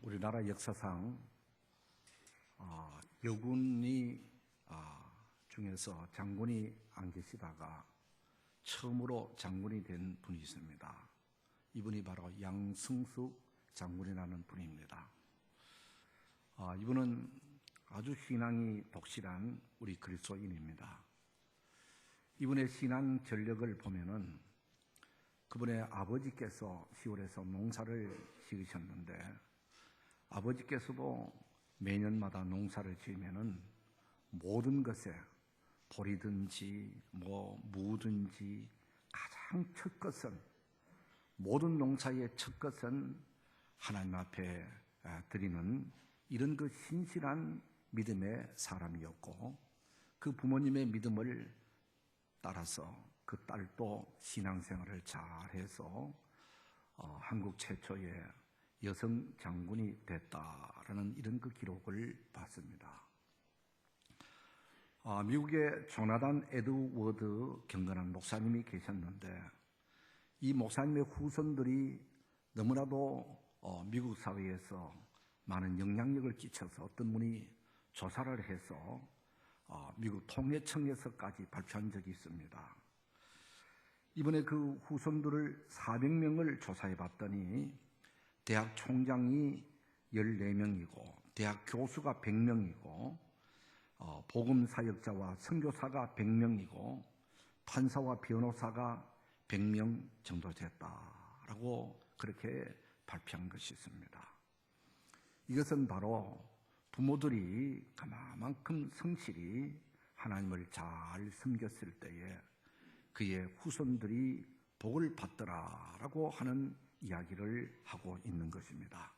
우리나라 역사상 여군이 중에서 장군이 안 계시다가 처음으로 장군이 된 분이 있습니다. 이분이 바로 양승숙 장군이라는 분입니다. 이분은 아주 신앙이 독실한 우리 그리스도인입니다. 이분의 신앙 전력을 보면은 그분의 아버지께서 시골에서 농사를 지으셨는데 아버지께서도 매년마다 농사를 지으면은 모든 것에 보리든지 무든지 가장 첫 것은 모든 농사의 첫 것은 하나님 앞에 드리는 이런 그 신실한 믿음의 사람이었고 그 부모님의 믿음을 따라서 그 딸도 신앙생활을 잘해서 한국 최초의 여성 장군이 됐다라는 이런 그 기록을 봤습니다. 미국의 조나단 에드워드 경건한 목사님이 계셨는데 이 목사님의 후손들이 너무나도 미국 사회에서 많은 영향력을 끼쳐서 어떤 분이 조사를 해서 미국 통계청에서까지 발표한 적이 있습니다. 이번에 그 후손들을 400명을 조사해 봤더니 대학 총장이 14명이고 대학 교수가 100명이고 복음사역자와 선교사가 100명이고 판사와 변호사가 100명 정도 됐다라고 그렇게 발표한 것이 있습니다. 이것은 바로 부모들이 그만큼 성실히 하나님을 잘 섬겼을 때에 그의 후손들이 복을 받더라라고 하는 이야기를 하고 있는 것입니다.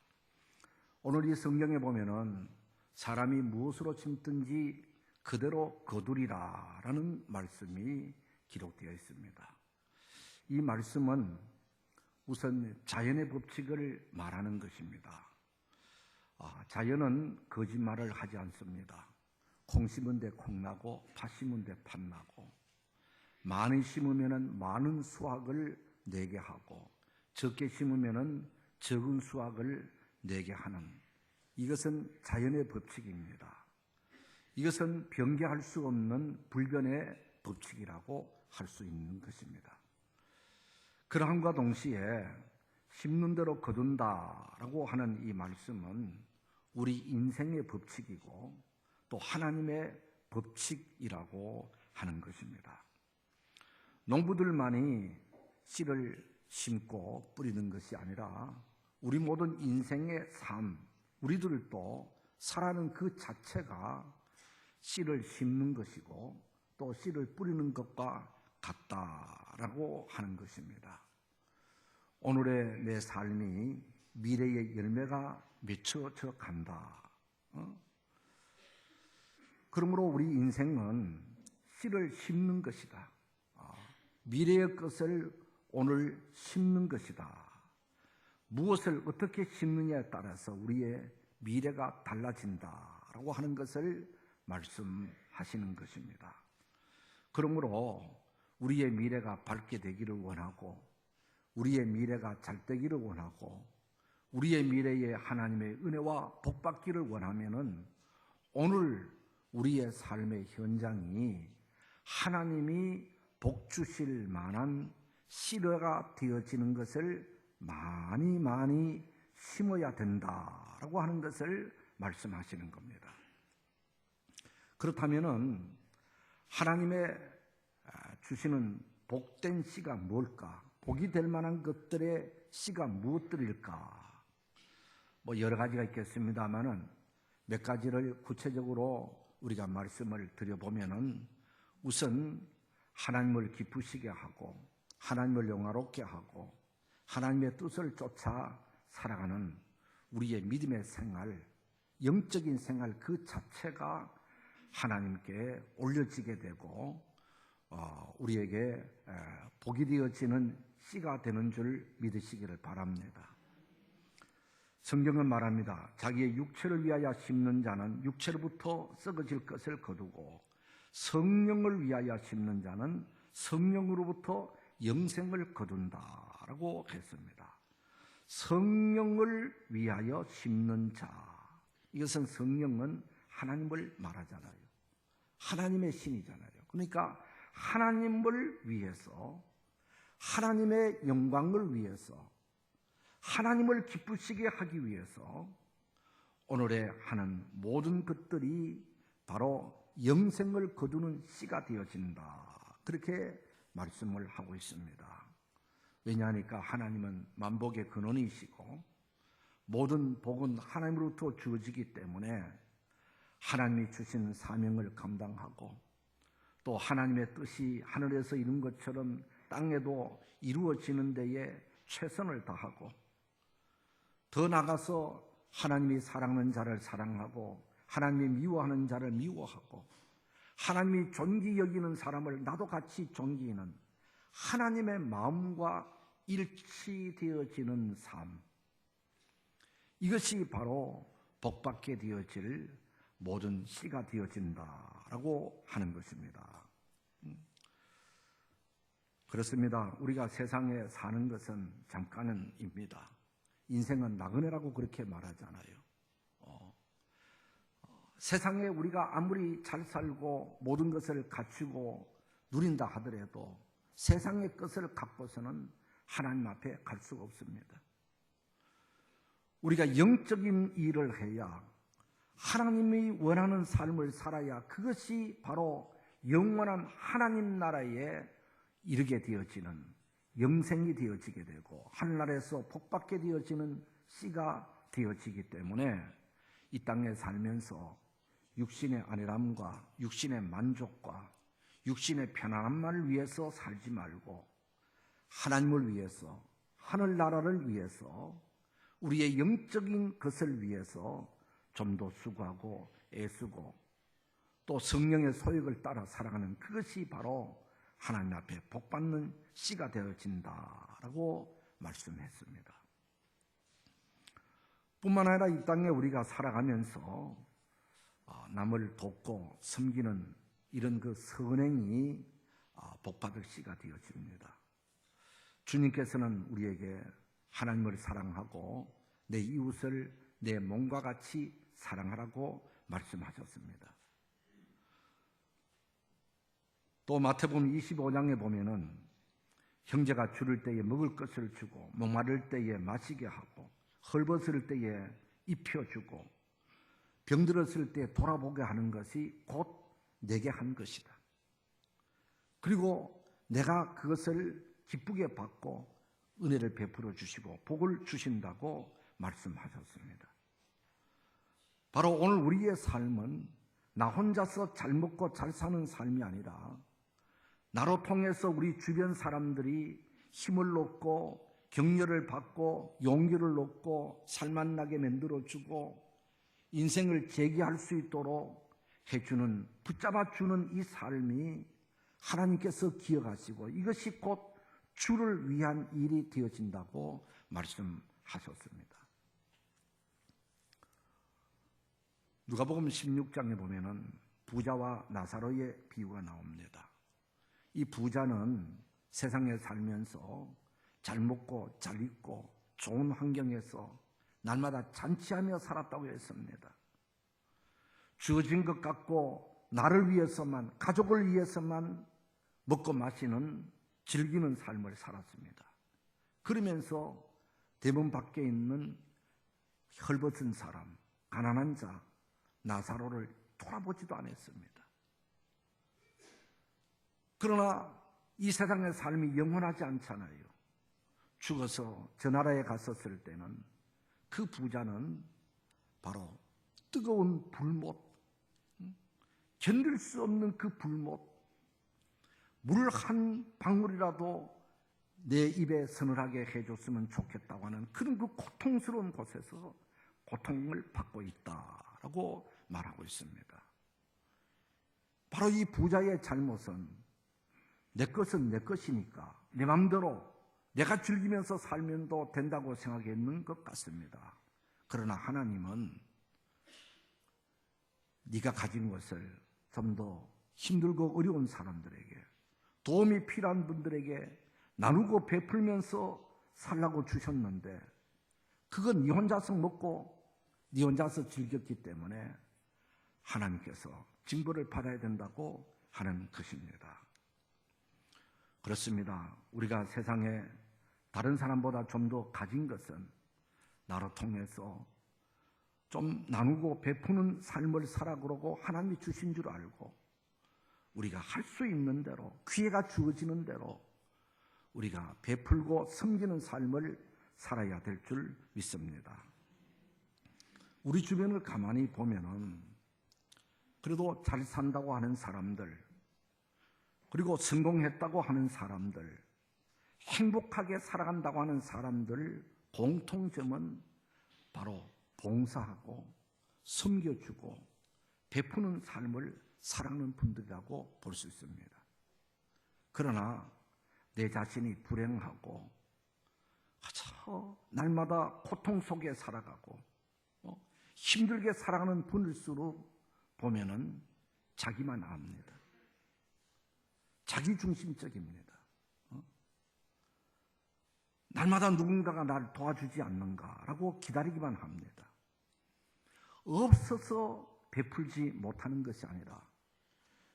오늘 이 성경에 보면은 사람이 무엇으로 심든지 그대로 거두리라라는 말씀이 기록되어 있습니다. 이 말씀은 우선 자연의 법칙을 말하는 것입니다. 자연은 거짓말을 하지 않습니다. 콩 심은 데 콩 나고 팥 심은 데 팥 나고 많이 심으면은 많은 수확을 내게 하고 적게 심으면은 적은 수확을 내게 하는 이것은 자연의 법칙입니다. 이것은 변개할 수 없는 불변의 법칙이라고 할 수 있는 것입니다. 그러함과 동시에 심는 대로 거둔다라고 하는 이 말씀은 우리 인생의 법칙이고 또 하나님의 법칙이라고 하는 것입니다. 농부들만이 씨를 심고 뿌리는 것이 아니라 우리 모든 인생의 삶, 우리들도 살아가는 그 자체가 씨를 심는 것이고 또 씨를 뿌리는 것과 같다라고 하는 것입니다. 오늘의 내 삶이 미래의 열매가 맺혀져 간다. 그러므로 우리 인생은 씨를 심는 것이다. 미래의 것을 오늘 심는 것이다. 무엇을 어떻게 심느냐에 따라서 우리의 미래가 달라진다라고 하는 것을 말씀하시는 것입니다. 그러므로 우리의 미래가 밝게 되기를 원하고 우리의 미래가 잘 되기를 원하고 우리의 미래에 하나님의 은혜와 복 받기를 원하면은 오늘 우리의 삶의 현장이 하나님이 복 주실 만한 씨가 되어지는 것을 많이 심어야 된다라고 하는 것을 말씀하시는 겁니다. 그렇다면은 하나님의 주시는 복된 씨가 뭘까? 복이 될 만한 것들의 씨가 무엇들일까? 여러 가지가 있겠습니다만은 몇 가지를 구체적으로 우리가 말씀을 드려보면은 우선 하나님을 기쁘시게 하고 하나님을 영화롭게 하고 하나님의 뜻을 쫓아 살아가는 우리의 믿음의 생활, 영적인 생활 그 자체가 하나님께 올려지게 되고 우리에게 복이 되어지는 씨가 되는 줄 믿으시기를 바랍니다. 성경은 말합니다. 자기의 육체를 위하여 심는 자는 육체로부터 썩어질 것을 거두고 성령을 위하여 심는 자는 성령으로부터 영생을 거둔다라고 했습니다. 성령을 위하여 심는 자. 이것은 성령은 하나님을 말하잖아요. 하나님의 신이잖아요. 그러니까 하나님을 위해서, 하나님의 영광을 위해서, 하나님을 기쁘시게 하기 위해서 오늘에 하는 모든 것들이 바로 영생을 거두는 씨가 되어진다. 그렇게 말씀을 하고 있습니다. 왜냐하니까 하나님은 만복의 근원이시고 모든 복은 하나님으로부터 주어지기 때문에 하나님이 주신 사명을 감당하고 또 하나님의 뜻이 하늘에서 이룬 것처럼 땅에도 이루어지는 데에 최선을 다하고 더 나아가서 하나님이 사랑하는 자를 사랑하고 하나님이 미워하는 자를 미워하고 하나님이 존귀 여기는 사람을 나도 같이 존귀하는 하나님의 마음과 일치되어지는 삶, 이것이 바로 복받게 되어질 모든 씨가 되어진다라고 하는 것입니다. 그렇습니다. 우리가 세상에 사는 것은 잠깐입니다. 인생은 나그네라고 그렇게 말하잖아요. 세상에 우리가 아무리 잘 살고 모든 것을 갖추고 누린다 하더라도 세상의 것을 갖고서는 하나님 앞에 갈 수가 없습니다. 우리가 영적인 일을 해야 하나님이 원하는 삶을 살아야 그것이 바로 영원한 하나님 나라에 이르게 되어지는 영생이 되어지게 되고 하늘나라에서 복받게 되어지는 씨가 되어지기 때문에 이 땅에 살면서 육신의 안일함과 육신의 만족과 육신의 편안함만을 위해서 살지 말고 하나님을 위해서 하늘나라를 위해서 우리의 영적인 것을 위해서 좀 더 수고하고 애쓰고 또 성령의 소욕을 따라 살아가는 그것이 바로 하나님 앞에 복받는 씨가 되어진다라고 말씀했습니다. 뿐만 아니라 이 땅에 우리가 살아가면서 남을 돕고 섬기는 이런 그 선행이 복받을 씨가 되어집니다. 주님께서는 우리에게 하나님을 사랑하고 내 이웃을 내 몸과 같이 사랑하라고 말씀하셨습니다. 또 마태복음 25장에 보면은 형제가 줄을 때에 먹을 것을 주고 목마를 때에 마시게 하고 헐벗을 때에 입혀주고 병들었을 때 돌아보게 하는 것이 곧 내게 한 것이다. 그리고 내가 그것을 기쁘게 받고 은혜를 베풀어 주시고 복을 주신다고 말씀하셨습니다. 바로 오늘 우리의 삶은 나 혼자서 잘 먹고 잘 사는 삶이 아니라 나로 통해서 우리 주변 사람들이 힘을 얻고 격려를 받고 용기를 얻고 살만나게 만들어주고 인생을 재기할 수 있도록 해주는, 붙잡아주는 이 삶이 하나님께서 기억하시고 이것이 곧 주를 위한 일이 되어진다고 말씀하셨습니다. 누가복음 16장에 보면은 부자와 나사로의 비유가 나옵니다. 이 부자는 세상에 살면서 잘 먹고 잘 입고 좋은 환경에서 날마다 잔치하며 살았다고 했습니다. 주어진 것 갖고 나를 위해서만, 가족을 위해서만 먹고 마시는, 즐기는 삶을 살았습니다. 그러면서 대문 밖에 있는 헐벗은 사람, 가난한 자, 나사로를 돌아보지도 않았습니다. 그러나 이 세상의 삶이 영원하지 않잖아요. 죽어서 저 나라에 갔었을 때는 그 부자는 바로 뜨거운 불못, 견딜 수 없는 그 불못, 물 한 방울이라도 내 입에 서늘하게 해줬으면 좋겠다고 하는 그런 그 고통스러운 곳에서 고통을 받고 있다라고 말하고 있습니다. 바로 이 부자의 잘못은 내 것은 내 것이니까 내 마음대로 내가 즐기면서 살면도 된다고 생각했는 것 같습니다. 그러나 하나님은 네가 가진 것을 좀 더 힘들고 어려운 사람들에게, 도움이 필요한 분들에게 나누고 베풀면서 살라고 주셨는데 그건 네 혼자서 먹고 네 혼자서 즐겼기 때문에 하나님께서 징벌을 받아야 된다고 하는 것입니다. 그렇습니다. 우리가 세상에 다른 사람보다 좀 더 가진 것은 나로 통해서 좀 나누고 베푸는 삶을 살아 그러고 하나님이 주신 줄 알고 우리가 할 수 있는 대로 기회가 주어지는 대로 우리가 베풀고 섬기는 삶을 살아야 될 줄 믿습니다. 우리 주변을 가만히 보면은 그래도 잘 산다고 하는 사람들, 그리고 성공했다고 하는 사람들, 행복하게 살아간다고 하는 사람들 공통점은 바로 봉사하고 섬겨주고 베푸는 삶을 살아가는 분들이라고 볼 수 있습니다. 그러나 내 자신이 불행하고 날마다 고통 속에 살아가고 힘들게 살아가는 분일수록 보면은 자기만 압니다. 자기중심적입니다. 날마다 누군가가 나를 도와주지 않는가라고 기다리기만 합니다. 없어서 베풀지 못하는 것이 아니라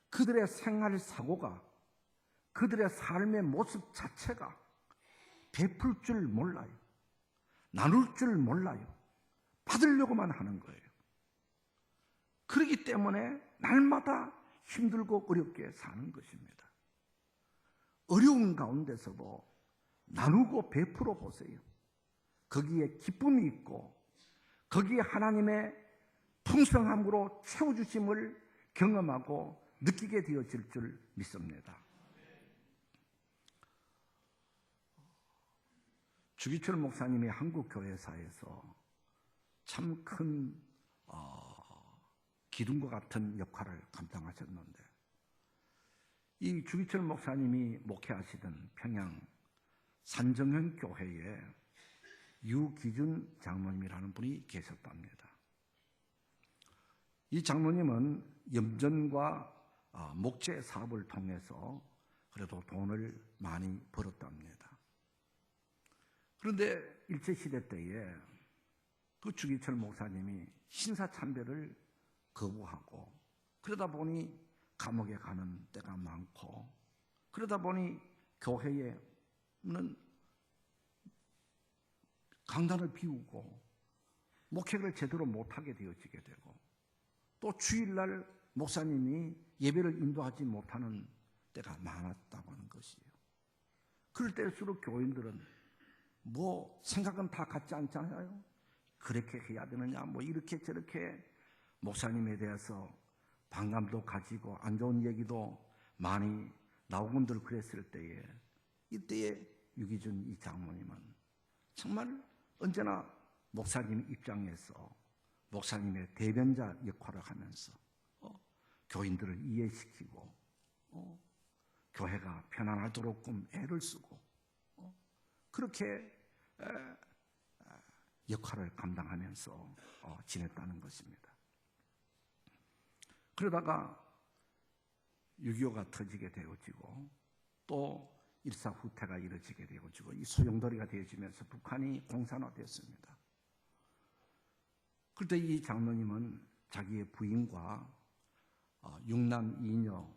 그들의 생활 사고가, 그들의 삶의 모습 자체가 베풀 줄 몰라요. 나눌 줄 몰라요. 받으려고만 하는 거예요. 그렇기 때문에 날마다 힘들고 어렵게 사는 것입니다. 어려운 가운데서도 나누고 베풀어 보세요. 거기에 기쁨이 있고 거기에 하나님의 풍성함으로 채워주심을 경험하고 느끼게 되어질 줄 믿습니다. 주기철 목사님이 한국교회사에서 참 큰 기둥과 같은 역할을 감당하셨는데 이 주기철 목사님이 목회하시던 평양 산정현 교회에 유기준 장로님이라는 분이 계셨답니다. 이 장로님은 염전과 목재 사업을 통해서 그래도 돈을 많이 벌었답니다. 그런데 일제시대 때에 그 주기철 목사님이 신사참배를 거부하고 그러다 보니 감옥에 가는 때가 많고 그러다 보니 교회에는 강단을 비우고 목회를 제대로 못하게 되어지게 되고 또 주일날 목사님이 예배를 인도하지 못하는 때가 많았다고 하는 것이에요. 그럴 때일수록 교인들은 생각은 다 같지 않잖아요. 그렇게 해야 되느냐 이렇게 저렇게 목사님에 대해서 반감도 가지고 안 좋은 얘기도 많이 나오곤들 그랬을 때에 이때에 유기준 이 장모님은 정말 언제나 목사님 입장에서 목사님의 대변자 역할을 하면서 교인들을 이해시키고 교회가 편안하도록끔 애를 쓰고 그렇게 역할을 감당하면서 지냈다는 것입니다. 그러다가 6.25가 터지게 되어지고 또 일사후퇴가 이루어지게 되어지고 이 소용돌이가 되어지면서 북한이 공산화되었습니다. 그때 이 장로님은 자기의 부인과 6남 2녀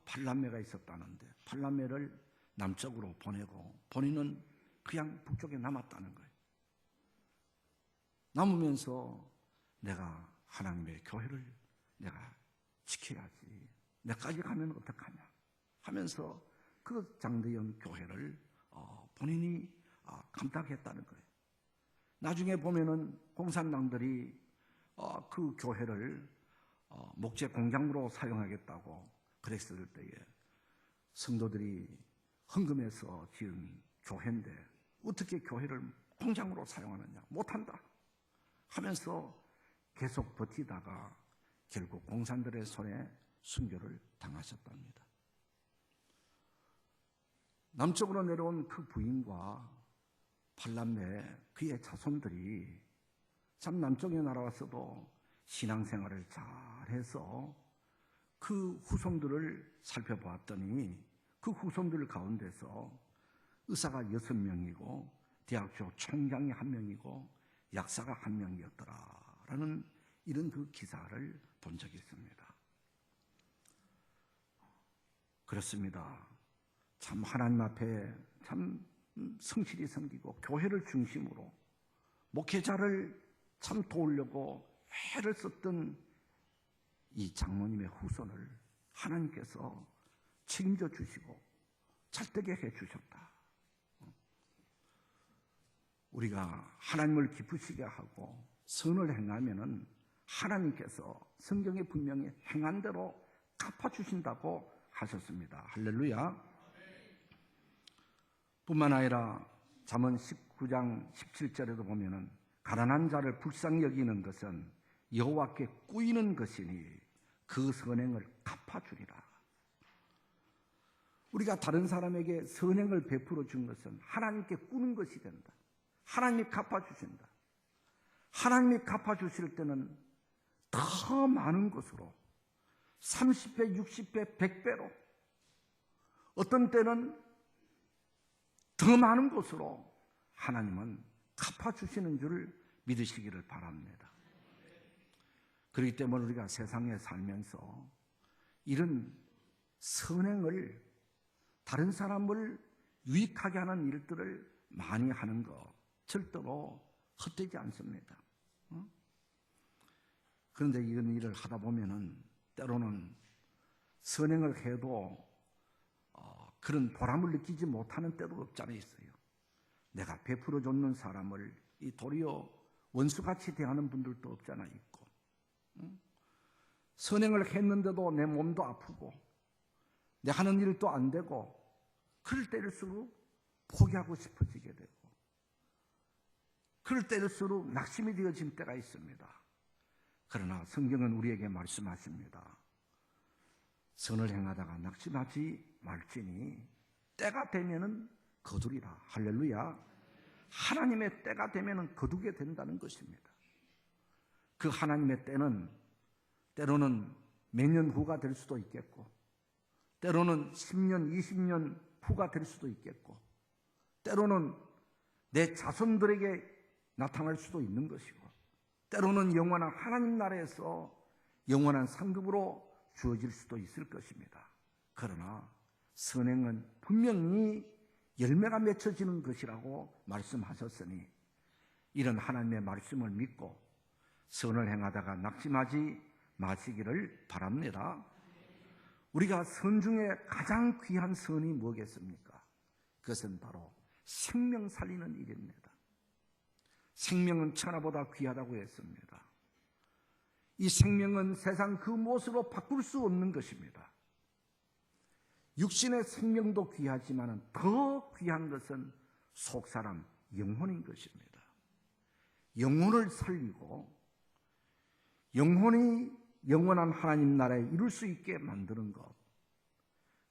8남매가 있었다는데 8남매를 남쪽으로 보내고 본인은 그냥 북쪽에 남았다는 거예요. 남으면서 내가 하나님의 교회를 내가 지켜야지. 내까지 가면 어떡하냐 하면서 그 장대영 교회를 본인이 감당했다는 거예요. 나중에 보면은 공산당들이 그 교회를 목재 공장으로 사용하겠다고 그랬을 때에 성도들이 헌금해서 지은 교회인데 어떻게 교회를 공장으로 사용하느냐, 못한다 하면서 계속 버티다가 결국 공산들의 손에 순교를 당하셨답니다. 남쪽으로 내려온 그 부인과 8남매 그의 자손들이 참 남쪽에 날아와서도 신앙생활을 잘해서 그 후손들을 살펴보았더니 그 후손들 가운데서 의사가 6명이고 대학교 총장이 1명이고 약사가 한 명이었더라라는 이런 그 기사를 본 적이 있습니다. 그렇습니다. 참 하나님 앞에 참 성실히 섬기고 교회를 중심으로 목회자를 참 도우려고 애를 썼던 이 장로님의 후손을 하나님께서 책임져 주시고 잘되게 해 주셨다. 우리가 하나님을 기쁘시게 하고 선을 행하면은 하나님께서 성경에 분명히 행한 대로 갚아주신다고 하셨습니다. 할렐루야. 뿐만 아니라 잠언 19장 17절에도 보면은 가난한 자를 불쌍히 여기는 것은 여호와께 꾸이는 것이니 그 선행을 갚아주리라. 우리가 다른 사람에게 선행을 베풀어 준 것은 하나님께 꾸는 것이 된다. 하나님이 갚아주신다. 하나님이 갚아주실 때는 더 많은 것으로 30배, 60배, 100배로 어떤 때는 더 많은 것으로 하나님은 갚아주시는 줄 믿으시기를 바랍니다. 그렇기 때문에 우리가 세상에 살면서 이런 선행을 다른 사람을 유익하게 하는 일들을 많이 하는 것 절대로 헛되지 않습니다. 그런데 이런 일을 하다 보면은 때로는 선행을 해도 그런 보람을 느끼지 못하는 때도 없지 않아 있어요. 내가 베풀어 줬는 사람을 이 도리어 원수같이 대하는 분들도 없지 않아 있고, 선행을 했는데도 내 몸도 아프고 내 하는 일도 안 되고 그럴 때일수록 포기하고 싶어지게 되고 그럴 때일수록 낙심이 되어진 때가 있습니다. 그러나 성경은 우리에게 말씀하십니다. 선을 행하다가 낙심하지 말지니 때가 되면은 거두리라. 할렐루야. 하나님의 때가 되면은 거두게 된다는 것입니다. 그 하나님의 때는 때로는 몇 년 후가 될 수도 있겠고, 때로는 10년, 20년 후가 될 수도 있겠고, 때로는 내 자손들에게 나타날 수도 있는 것이고, 때로는 영원한 하나님 나라에서 영원한 상급으로 주어질 수도 있을 것입니다. 그러나 선행은 분명히 열매가 맺혀지는 것이라고 말씀하셨으니 이런 하나님의 말씀을 믿고 선을 행하다가 낙심하지 마시기를 바랍니다. 우리가 선 중에 가장 귀한 선이 뭐겠습니까? 그것은 바로 생명 살리는 일입니다. 생명은 천하보다 귀하다고 했습니다. 이 생명은 세상 그 무엇으로 바꿀 수 없는 것입니다. 육신의 생명도 귀하지만 더 귀한 것은 속사람 영혼인 것입니다. 영혼을 살리고 영혼이 영원한 하나님 나라에 이룰 수 있게 만드는 것,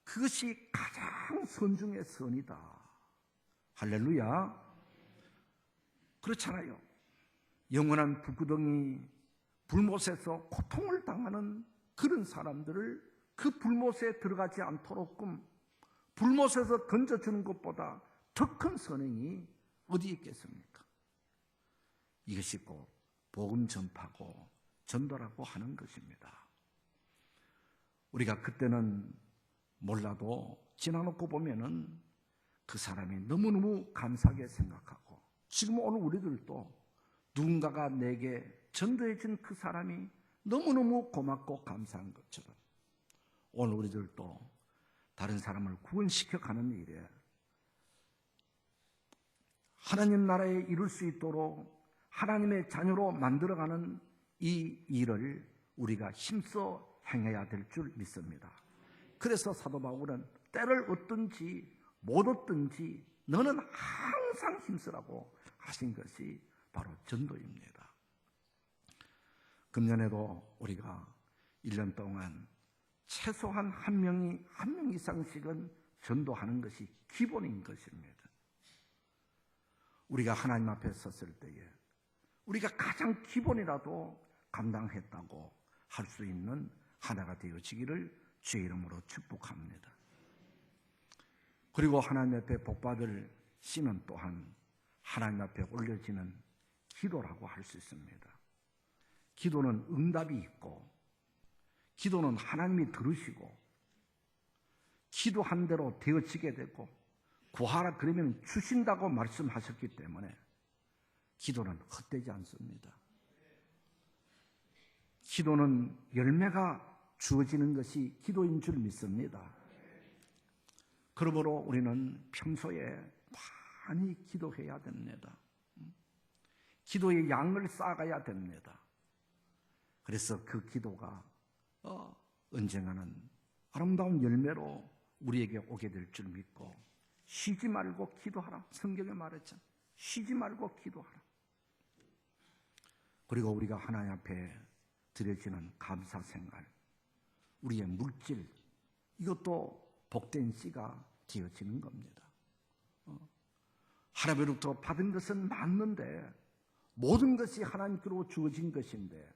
그것이 가장 선 중의 선이다. 할렐루야. 그렇잖아요. 영원한 불구덩이 불못에서 고통을 당하는 그런 사람들을 그 불못에 들어가지 않도록끔 불못에서 던져주는 것보다 더 큰 선행이 어디 있겠습니까? 이것이 곧 복음 전파고 전도라고 하는 것입니다. 우리가 그때는 몰라도 지나놓고 보면은 그 사람이 너무너무 감사하게 생각하고, 지금 오늘 우리들도 누군가가 내게 전도해준 그 사람이 너무너무 고맙고 감사한 것처럼 오늘 우리들도 다른 사람을 구원시켜가는 일에 하나님 나라에 이룰 수 있도록 하나님의 자녀로 만들어가는 이 일을 우리가 힘써 행해야 될 줄 믿습니다. 그래서 사도 바울은 때를 얻든지 못 얻든지 너는 항상 힘쓰라고 하신 것이 바로 전도입니다. 금년에도 우리가 1년 동안 최소한 한 명 이상씩은 전도하는 것이 기본인 것입니다. 우리가 하나님 앞에 섰을 때에 우리가 가장 기본이라도 감당했다고 할 수 있는 하나가 되어지기를 주의 이름으로 축복합니다. 그리고 하나님 앞에 복받을 씨는 또한 하나님 앞에 올려지는 기도라고 할 수 있습니다. 기도는 응답이 있고, 기도는 하나님이 들으시고, 기도한 대로 되어지게 되고, 구하라 그러면 주신다고 말씀하셨기 때문에 기도는 헛되지 않습니다. 기도는 열매가 주어지는 것이 기도인 줄 믿습니다. 그러므로 우리는 평소에 많이 기도해야 됩니다. 기도의 양을 쌓아가야 됩니다. 그래서 그 기도가 언젠가는 아름다운 열매로 우리에게 오게 될 줄 믿고, 쉬지 말고 기도하라. 성경에 말했잖아요. 쉬지 말고 기도하라. 그리고 우리가 하나님 앞에 드려지는 감사 생활, 우리의 물질, 이것도 복된 씨가 되어지는 겁니다. 하나님으로부터 받은 것은 맞는데, 모든 것이 하나님께로 주어진 것인데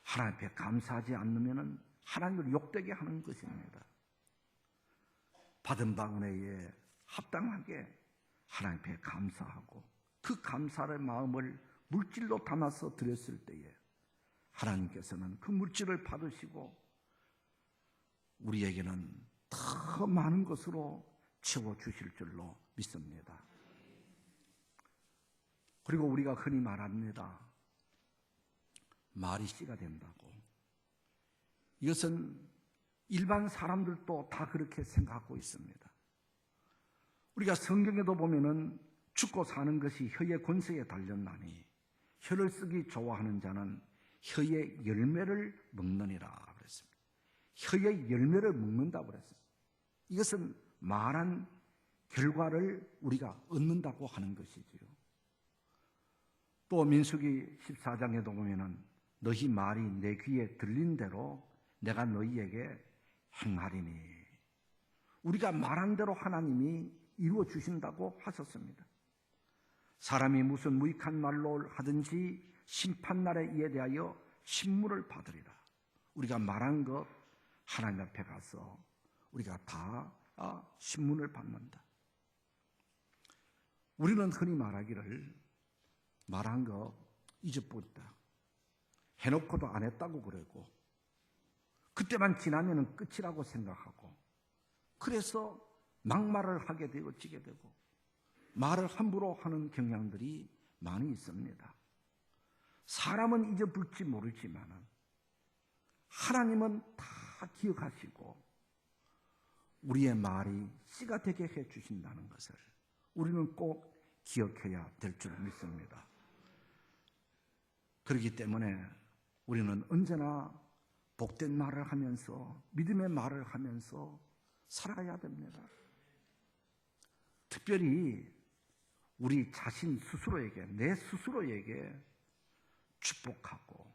하나님 앞에 감사하지 않으면 하나님을 욕되게 하는 것입니다. 받은 바 은혜에 합당하게 하나님 앞에 감사하고, 그 감사의 마음을 물질로 담아서 드렸을 때에 하나님께서는 그 물질을 받으시고 우리에게는 더 많은 것으로 채워주실 줄로 믿습니다. 그리고 우리가 흔히 말합니다. 말이 씨가 된다고. 이것은 일반 사람들도 다 그렇게 생각하고 있습니다. 우리가 성경에도 보면은 죽고 사는 것이 혀의 권세에 달렸나니 혀를 쓰기 좋아하는 자는 혀의 열매를 먹느니라 그랬습니다. 혀의 열매를 먹는다고 그랬습니다. 이것은 말한 결과를 우리가 얻는다고 하는 것이지요. 또 민수기 14장에도 보면은 너희 말이 내 귀에 들린 대로 내가 너희에게 행하리니, 우리가 말한 대로 하나님이 이루어 주신다고 하셨습니다. 사람이 무슨 무익한 말로 하든지 심판날에 이에 대하여 신문을 받으리라. 우리가 말한 것 하나님 앞에 가서 우리가 다 신문을 받는다. 우리는 흔히 말하기를 말한 거 잊어버렸다, 해놓고도 안 했다고 그러고, 그때만 지나면 끝이라고 생각하고, 그래서 막말을 하게 되어지게 되고 말을 함부로 하는 경향들이 많이 있습니다. 사람은 잊어버릴지 모르지만 하나님은 다 기억하시고 우리의 말이 씨가 되게 해주신다는 것을 우리는 꼭 기억해야 될 줄 믿습니다. 그렇기 때문에 우리는 언제나 복된 말을 하면서, 믿음의 말을 하면서 살아가야 됩니다. 특별히 우리 자신 스스로에게, 내 스스로에게 축복하고,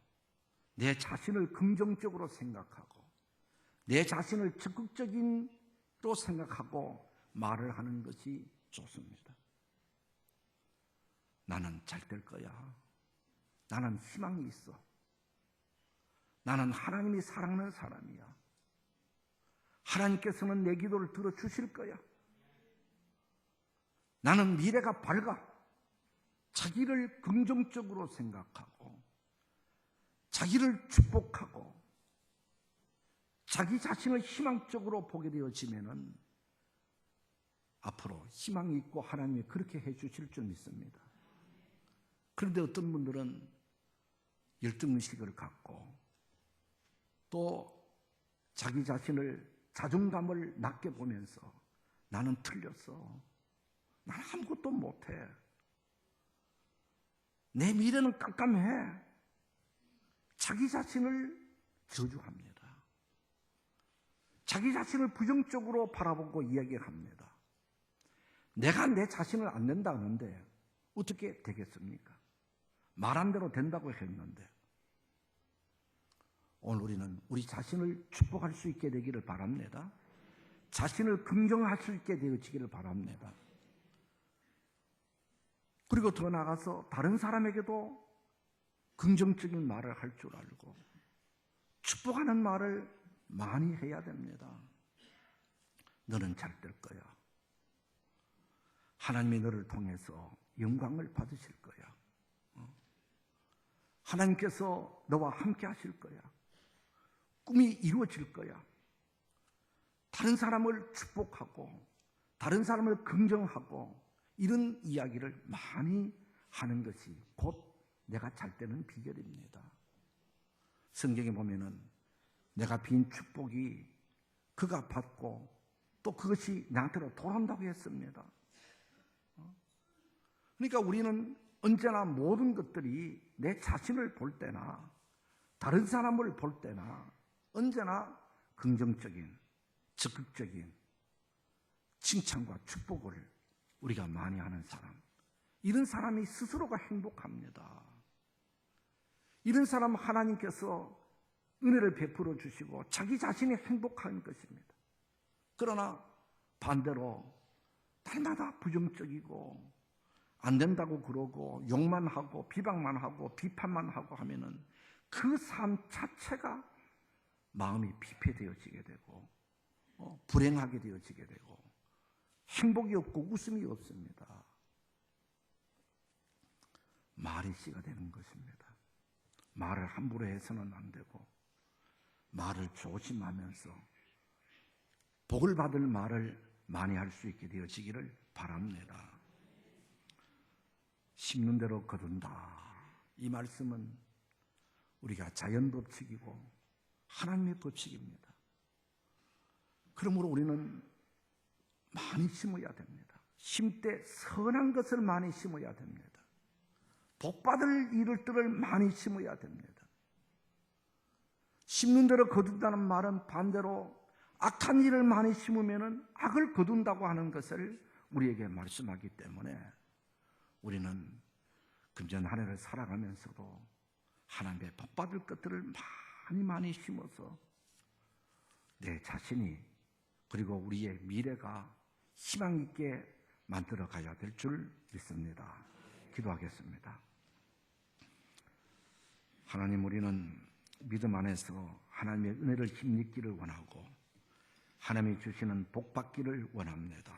내 자신을 긍정적으로 생각하고, 내 자신을 적극적인로 생각하고 말을 하는 것이 좋습니다. 나는 잘 될 거야. 나는 희망이 있어. 나는 하나님이 사랑하는 사람이야. 하나님께서는 내 기도를 들어주실 거야. 나는 미래가 밝아. 자기를 긍정적으로 생각하고 자기를 축복하고 자기 자신을 희망적으로 보게 되어지면은 앞으로 희망이 있고 하나님이 그렇게 해주실 줄 믿습니다. 그런데 어떤 분들은 열등의식을 갖고 또 자기 자신을, 자존감을 낮게 보면서 나는 틀렸어, 나는 아무것도 못해, 내 미래는 깜깜해, 자기 자신을 저주합니다. 자기 자신을 부정적으로 바라보고 이야기합니다. 내가 내 자신을 안 된다 하는데 어떻게 되겠습니까? 말한 대로 된다고 했는데. 오늘 우리는 우리 자신을 축복할 수 있게 되기를 바랍니다. 자신을 긍정할 수 있게 되어지기를 바랍니다. 그리고 더 나아가서 다른 사람에게도 긍정적인 말을 할 줄 알고 축복하는 말을 많이 해야 됩니다. 너는 잘 될 거야. 하나님이 너를 통해서 영광을 받으실 거야. 하나님께서 너와 함께 하실 거야. 꿈이 이루어질 거야. 다른 사람을 축복하고 다른 사람을 긍정하고 이런 이야기를 많이 하는 것이 곧 내가 잘 되는 비결입니다. 성경에 보면은 내가 빈 축복이 그가 받고 또 그것이 나한테로 돌아온다고 했습니다. 그러니까 우리는 언제나 모든 것들이 내 자신을 볼 때나 다른 사람을 볼 때나 언제나 긍정적인, 적극적인 칭찬과 축복을 우리가 많이 하는 사람, 이런 사람이 스스로가 행복합니다. 이런 사람 하나님께서 은혜를 베풀어 주시고 자기 자신이 행복한 것입니다. 그러나 반대로 날마다 부정적이고 안 된다고 그러고 욕만 하고 비방만 하고 비판만 하고 하면은 그 삶 자체가 마음이 피폐되어지게 되고 불행하게 되어지게 되고 행복이 없고 웃음이 없습니다. 말이 씨가 되는 것입니다. 말을 함부로 해서는 안 되고 말을 조심하면서 복을 받을 말을 많이 할 수 있게 되어지기를 바랍니다. 심는 대로 거둔다. 이 말씀은 우리가 자연 법칙이고 하나님의 법칙입니다. 그러므로 우리는 많이 심어야 됩니다. 심때 선한 것을 많이 심어야 됩니다. 복받을 일들을 많이 심어야 됩니다. 심는 대로 거둔다는 말은 반대로 악한 일을 많이 심으면 악을 거둔다고 하는 것을 우리에게 말씀하기 때문에 우리는 금전 한 해를 살아가면서도 하나님의 복받을 것들을 많이 심어서 내 자신이 그리고 우리의 미래가 희망 있게 만들어 가야 될 줄 믿습니다. 기도하겠습니다. 하나님, 우리는 믿음 안에서 하나님의 은혜를 힘입기를 원하고 하나님이 주시는 복 받기를 원합니다.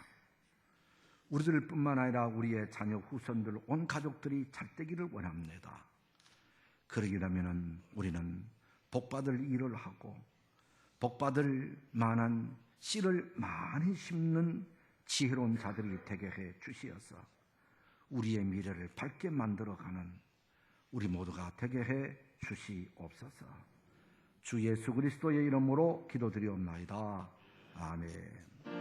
우리들뿐만 아니라 우리의 자녀, 후손들, 온 가족들이 잘 되기를 원합니다. 그러기라면 우리는 복받을 일을 하고 복받을 만한 씨를 많이 심는 지혜로운 자들이 되게 해 주시어서 우리의 미래를 밝게 만들어가는 우리 모두가 되게 해 주시옵소서. 주 예수 그리스도의 이름으로 기도드리옵나이다. 아멘.